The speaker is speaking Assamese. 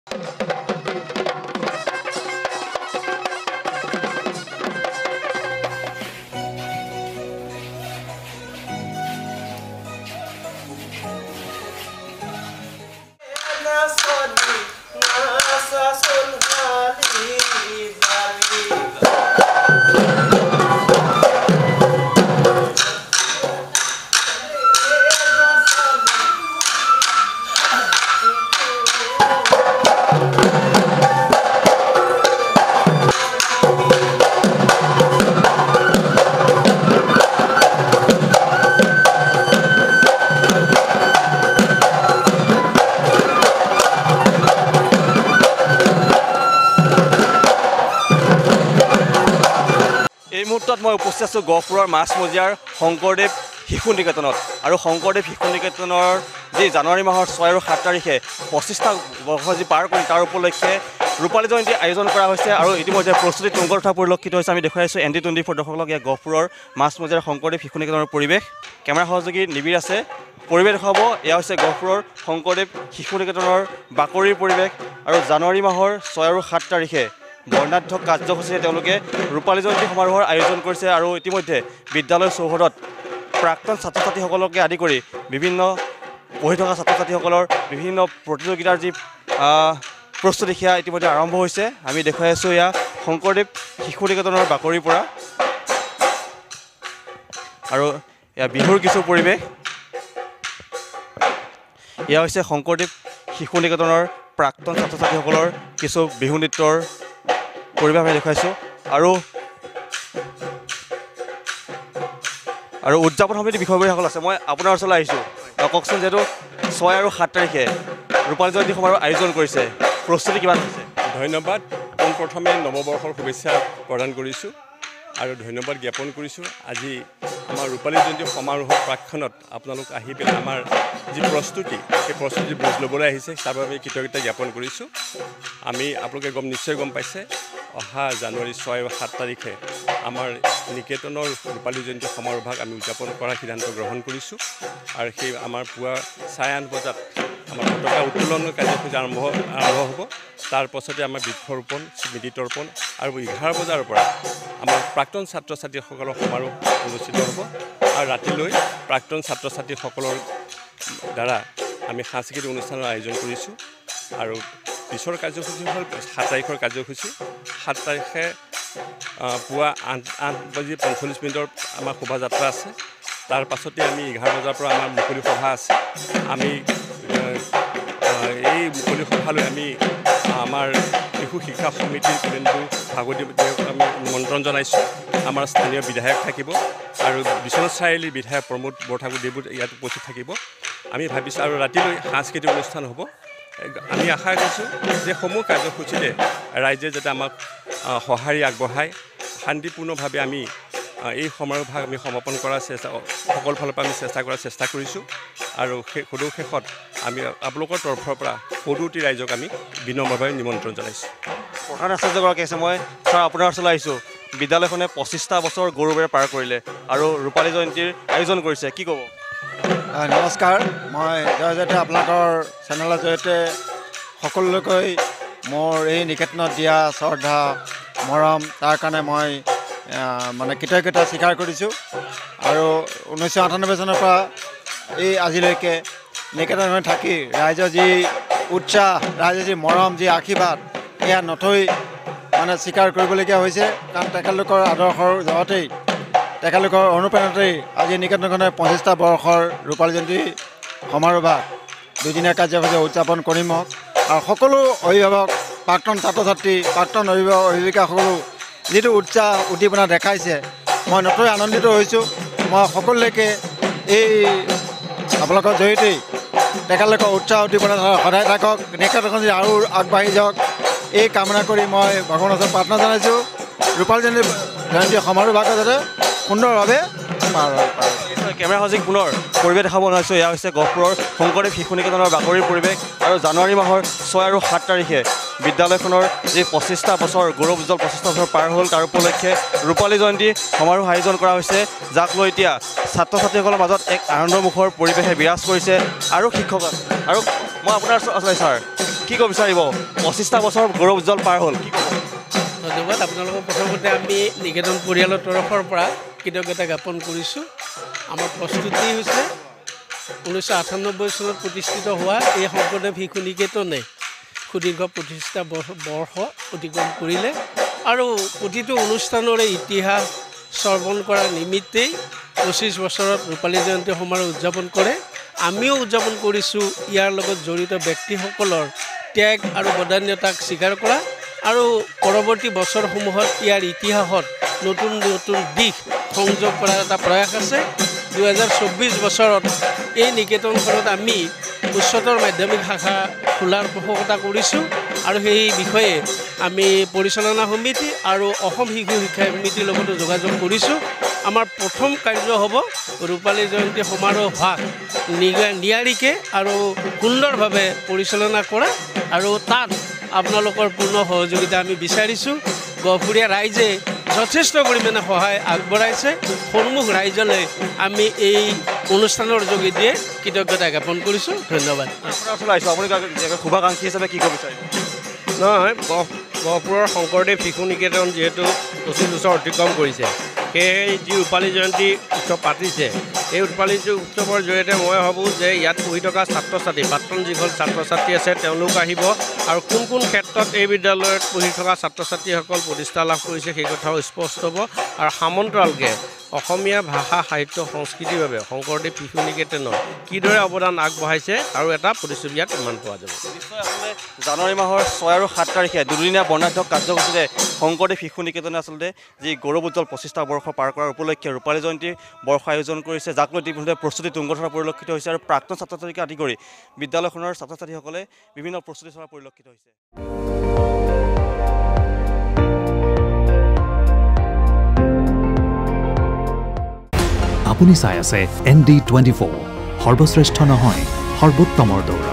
এই মুহূৰ্তত মই উপস্থিত আছোঁ গহপুৰৰ মাছমজিয়াৰ শংকৰদেৱ শিশু নিকেতনত আৰু শংকৰদেৱ শিশু নিকেতনৰ যি জানুৱাৰী মাহৰ 6 আৰু 7 তাৰিখে 25টা বৰ্ষ যি পাৰ কৰি তাৰ উপলক্ষে ৰূপালী জয়ন্তী আয়োজন কৰা হৈছে আৰু ইতিমধ্যে প্ৰস্তুতি তুংগত উঠা পৰিলক্ষিত হৈছে। আমি দেখুৱাই আছোঁ ND24 দৰ্শকক ইয়াত গহপুৰৰ মাছমজিয়াৰ শংকৰদেৱ শিশু নিকেতনৰ পৰিৱেশ। কেমেৰা সহযোগী নিবিৰ আছে, পৰিৱেশ দেখাব। এয়া হৈছে গহপুৰৰ শংকৰদেৱ শিশু নিকেতনৰ বাকৰিৰ পৰিৱেশ আৰু জানুৱাৰী মাহৰ 6 আৰু 7 তাৰিখে বৰ্ণাঢ্য কাৰ্যসূচীৰে তেওঁলোকে ৰূপালী জয়ন্তী সমাৰোহৰ আয়োজন কৰিছে আৰু ইতিমধ্যে বিদ্যালয় চৌহদত প্ৰাক্তন ছাত্ৰ ছাত্ৰীসকলকে আদি কৰি বিভিন্ন পঢ়ি থকা ছাত্ৰ ছাত্ৰীসকলৰ বিভিন্ন প্ৰতিযোগিতাৰ যি প্ৰস্তুতি সেয়া ইতিমধ্যে আৰম্ভ হৈছে। আমি দেখুৱাই আছোঁ এয়া শংকৰদেৱ শিশু নিকেতনৰ বাকৰিৰ পৰা আৰু এয়া বিহুৰ কিছু পৰিৱেশ। এয়া হৈছে শংকৰদেৱ শিশু নিকেতনৰ প্ৰাক্তন ছাত্ৰ ছাত্ৰীসকলৰ কিছু বিহু নৃত্যৰ পৰিৱেশ আমি দেখুৱাইছোঁ আৰু উদযাপন সমিতিৰ বিষয়ববীয়াসকল আছে। মই আপোনাৰ ওচৰলৈ আহিছোঁ, কওকচোন, যিহেতু 6 আৰু 7 তাৰিখে ৰূপালী জয়ন্তী সমাৰোহ আয়োজন কৰিছে, প্ৰস্তুতি কিমান হৈছে? ধন্যবাদ। পোনপ্ৰথমে নৱবৰ্ষৰ শুভেচ্ছা প্ৰদান কৰিছোঁ আৰু ধন্যবাদ জ্ঞাপন কৰিছোঁ। আজি আমাৰ ৰূপালী জয়ন্তী সমাৰোহৰ প্ৰাক্ষণত আপোনালোক আহি পেলাই আমাৰ যি প্ৰস্তুতি, সেই প্ৰস্তুতি বুজ ল'বলৈ আহিছে, তাৰ বাবে আমি কৃতজ্ঞতা জ্ঞাপন কৰিছোঁ। আমি আপোনালোকে নিশ্চয় গম পাইছে, অহা জানুৱাৰী 6 আৰু 7 তাৰিখে আমাৰ নিকেতনৰ ৰূপালী জয়ন্তী সমাৰোহভাগ আমি উদযাপন কৰাৰ সিদ্ধান্ত গ্ৰহণ কৰিছোঁ আৰু সেই আমাৰ পুৱা 8:30 বজাত আমাৰ পতাকা উত্তোলনৰ কাৰ্যসূচী আৰম্ভ হ'ব। তাৰ পাছতে আমাৰ বৃক্ষৰোপণ, স্মৃতি তৰ্পণ আৰু 11 বজাৰ পৰা আমাৰ প্ৰাক্তন ছাত্ৰ ছাত্ৰীসকলৰ সমাৰোহ অনুষ্ঠিত হ'ব আৰু ৰাতিলৈ প্ৰাক্তন ছাত্ৰ ছাত্ৰীসকলৰ দ্বাৰা আমি সাংস্কৃতিক অনুষ্ঠানৰ আয়োজন কৰিছোঁ আৰু পিছৰ কাৰ্যসূচী হ'ল 7 তাৰিখৰ কাৰ্যসূচী। 7 তাৰিখে পুৱা 8:45 আমাৰ শোভাযাত্ৰা আছে। তাৰ পাছতে আমি 11 বজাৰ পৰা আমাৰ মুকলি সভা আছে। আমি এই মুকলি সভালৈ আমি আমাৰ শিশু শিক্ষা সমিতিৰ কেন্দ্ৰ ভাগৱতীক আমি নিমন্ত্ৰণ জনাইছোঁ। আমাৰ স্থানীয় বিধায়ক থাকিব আৰু বিশ্বনাথ চাৰিআলিৰ বিধায়ক প্ৰমোদ বৰঠাকুৰদেৱো ইয়াত উপস্থিত থাকিব। আমি ভাবিছোঁ আৰু ৰাতিলৈ সাংস্কৃতিক অনুষ্ঠান হ'ব। আমি আশা কৰিছোঁ যে সমূহ কাৰ্যসূচীৰে ৰাইজে যাতে আমাক সঁহাৰি আগবঢ়ায়, শান্তিপূৰ্ণভাৱে আমি এই সমাৰোহভাগ আমি সমাপন কৰাৰ সকলো ফালৰ পৰা আমি চেষ্টা কৰিছোঁ আৰু শেষত আমি আপোনালোকৰ তৰফৰ পৰা সদৌতি ৰাইজক আমি বিনম্ৰভাৱে নিমন্ত্ৰণ জনাইছোঁ। প্ৰধান আচাৰ্যগৰাকী আছে, মই ছাৰ আপোনাৰ ওচৰলৈ আহিছোঁ। বিদ্যালয়খনে 25টা বছৰ গৌৰৱেৰে পাৰ কৰিলে আৰু ৰূপালী জয়ন্তীৰ আয়োজন কৰিছে, কি ক'ব? নমস্কাৰ, মই জয়তে আপোনালোকৰ চেনেলৰ জৰিয়তে সকলোলৈকৈ মোৰ এই নিকেতনত দিয়া শ্ৰদ্ধা মৰম তাৰ কাৰণে মই কৃতজ্ঞতা স্বীকাৰ কৰিছোঁ আৰু 1998 চনৰ পৰা এই আজিলৈকে নিকেতনত থাকি ৰাইজৰ যি উৎসাহ, ৰাইজৰ যি মৰম, যি আশীৰ্বাদ, এয়া নথৈ স্বীকাৰ কৰিবলগীয়া হৈছে। কাৰণ তেখেতলোকৰ আদৰ্শৰ জগতেই, তেখেতলোকৰ অনুপ্ৰেৰণাতেই আজি নিকেতনখনে 25টা বৰ্ষৰ ৰূপালী জয়ন্তী সমাৰোহভাগ দুদিনীয়া কাৰ্যসূচী উদযাপন কৰিম আৰু সকলো অভিভাৱক, প্ৰাক্তন ছাত্ৰ ছাত্ৰী, প্ৰাক্তন অভিভাৱক অভিভাৱিকাসকলো যিটো উৎসাহ উদ্দীপনা দেখাইছে, মই নথৈ আনন্দিত হৈছোঁ। মই সকলোলৈকে এই আপোনালোকৰ জৰিয়তেই তেখেতলোকৰ উৎসাহ উদ্দীপনা সদায় থাকক, নিকেতনখন আৰু আগবাঢ়ি যাওক, এই কামনা কৰি মই ভগৱানৰ ওচৰত প্ৰাৰ্থনা জনাইছোঁ। ৰূপালী জয়ন্তী সমাৰোহভাগ যাতে সুন্দৰভাৱে পাৰ হয়। কেমেৰা সহযোগী পুনৰ পৰিৱেশ দেখাব নোৱাৰিছোঁ। এয়া হৈছে গহপুৰৰ শংকৰদেৱ শিশু নিকেতনৰ বাকৰিৰ পৰিৱেশ আৰু জানুৱাৰী মাহৰ 6 আৰু 7 তাৰিখে বিদ্যালয়খনৰ যি 25টা বছৰ গৌৰৱ উজ্জ্বল 25টা বছৰ পাৰ হ'ল, তাৰ উপলক্ষে ৰূপালী জয়ন্তী সমাৰোহ আয়োজন কৰা হৈছে, যাক লৈ এতিয়া ছাত্ৰ ছাত্ৰীসকলৰ মাজত এক আনন্দমুখৰ পৰিৱেশে বিৰাজ কৰিছে আৰু শিক্ষক আৰু মই আপোনাৰ ওচৰলৈ ছাৰ কি ক'ব বিচাৰিব 25টা বছৰ গৌৰৱ উজ্জ্বল পাৰ হ'ল কি ক'ব ধন্যবাদ আপোনালোকক প্ৰথমতে আমি নিকেতন পৰিয়ালৰ তৰফৰ পৰা কৃতজ্ঞতা জ্ঞাপন কৰিছোঁ আমাৰ প্ৰস্তুতি হৈছে 1998 চনত প্ৰতিষ্ঠিত হোৱা এই শংকৰদেৱ শিশু নিকেতনে সুদীৰ্ঘ প্ৰতিষ্ঠা বৰ্ষ অতিক্ৰম কৰিলে আৰু প্ৰতিটো অনুষ্ঠানৰে ইতিহাস শ্ৰৱণ কৰাৰ নিমিত্তেই 25 বছৰত ৰূপালী জয়ন্তী সমাৰোহ উদযাপন কৰে আমিও উদযাপন কৰিছোঁ ইয়াৰ লগত জড়িত ব্যক্তিসকলৰ ত্যাগ আৰু বদান্যতাক স্বীকাৰ কৰা আৰু পৰৱৰ্তী বছৰসমূহত ইয়াৰ ইতিহাসত নতুন নতুন দিশ সংযোগ কৰাৰ এটা প্ৰয়াস আছে 2024 বছৰত এই নিকেতনখনত আমি উচ্চতৰ মাধ্যমিক শাখা খোলাৰ পোষকতা কৰিছোঁ আৰু সেই বিষয়ে আমি পৰিচালনা সমিতি আৰু অসম শিশু শিক্ষা সমিতিৰ লগতো যোগাযোগ কৰিছোঁ আমাৰ প্ৰথম কাৰ্য হ'ব ৰূপালী জয়ন্তী সমাৰোহ ভাগ নিয়াৰিকৈ আৰু সুন্দৰভাৱে পৰিচালনা কৰা আৰু তাত আপোনালোকৰ পূৰ্ণ সহযোগিতা আমি বিচাৰিছোঁ গহপুৰীয়া ৰাইজে যথেষ্ট পৰিমাণে সহায় আগবঢ়াইছে সন্মুখ ৰাইজলৈ আমি এই অনুষ্ঠানৰ যোগেদিয়ে কৃতজ্ঞতা জ্ঞাপন কৰিছোঁ ধন্যবাদ আপুনি শুভাকাংক্ষী হিচাপে কি ক'ব বিচাৰিব নহয় গহপুৰৰ শংকৰদেৱ শিশু নিকেতন যিহেতু 25 বছৰ অতিক্ৰম কৰিছে সেয়েহে যি ৰূপালী জয়ন্তী উৎসৱ পাতিছে এই ৰূপালী উৎসৱৰ জৰিয়তে মই ভাবোঁ যে ইয়াত পঢ়ি থকা ছাত্ৰ ছাত্ৰী প্ৰাক্তন যিসকল ছাত্ৰ ছাত্ৰী আছে তেওঁলোক আহিব আৰু কোন কোন ক্ষেত্ৰত এই বিদ্যালয়ত পঢ়ি থকা ছাত্ৰ ছাত্ৰীসকল প্ৰতিষ্ঠা লাভ কৰিছে সেই কথাও স্পষ্ট হ'ব আৰু সমান্তৰালকৈ অসমীয়া ভাষা সাহিত্য সংস্কৃতিৰ বাবে শংকৰদেৱ শিশু নিকেতনৰ কিদৰে অৱদান আগবঢ়াইছে আৰু এটা প্ৰতিচ্ছবি ইয়াত প্ৰমাণ পোৱা যাব নিশ্চয় আচলতে জানুৱাৰী মাহৰ 6 আৰু 7 তাৰিখে দুদিনীয়া বৰ্ণাঢ্য কাৰ্যসূচীৰে শংকৰদেৱ শিশু নিকেতনে আচলতে যি গৌৰৱ উজ্জ্বল 25টা বৰ্ষ পাৰ কৰাৰ উপলক্ষে ৰূপালী জয়ন্তী বৰ্ষ আয়োজন কৰিছে যাক লৈ ইতিমধ্যে প্ৰস্তুতি তুংগধৰা পৰিলক্ষিত হৈছে আৰু প্ৰাক্তন ছাত্ৰ ছাত্ৰীকে আদি কৰি বিদ্যালয়খনৰ ছাত্ৰ ছাত্ৰীসকলে বিভিন্ন প্ৰস্তুতি চলা পৰিলক্ষিত হৈছে আপুনি চাই আছে ND24 সৰ্বশ্ৰেষ্ঠ নহয় সৰ্বোত্তমৰ দৌৰ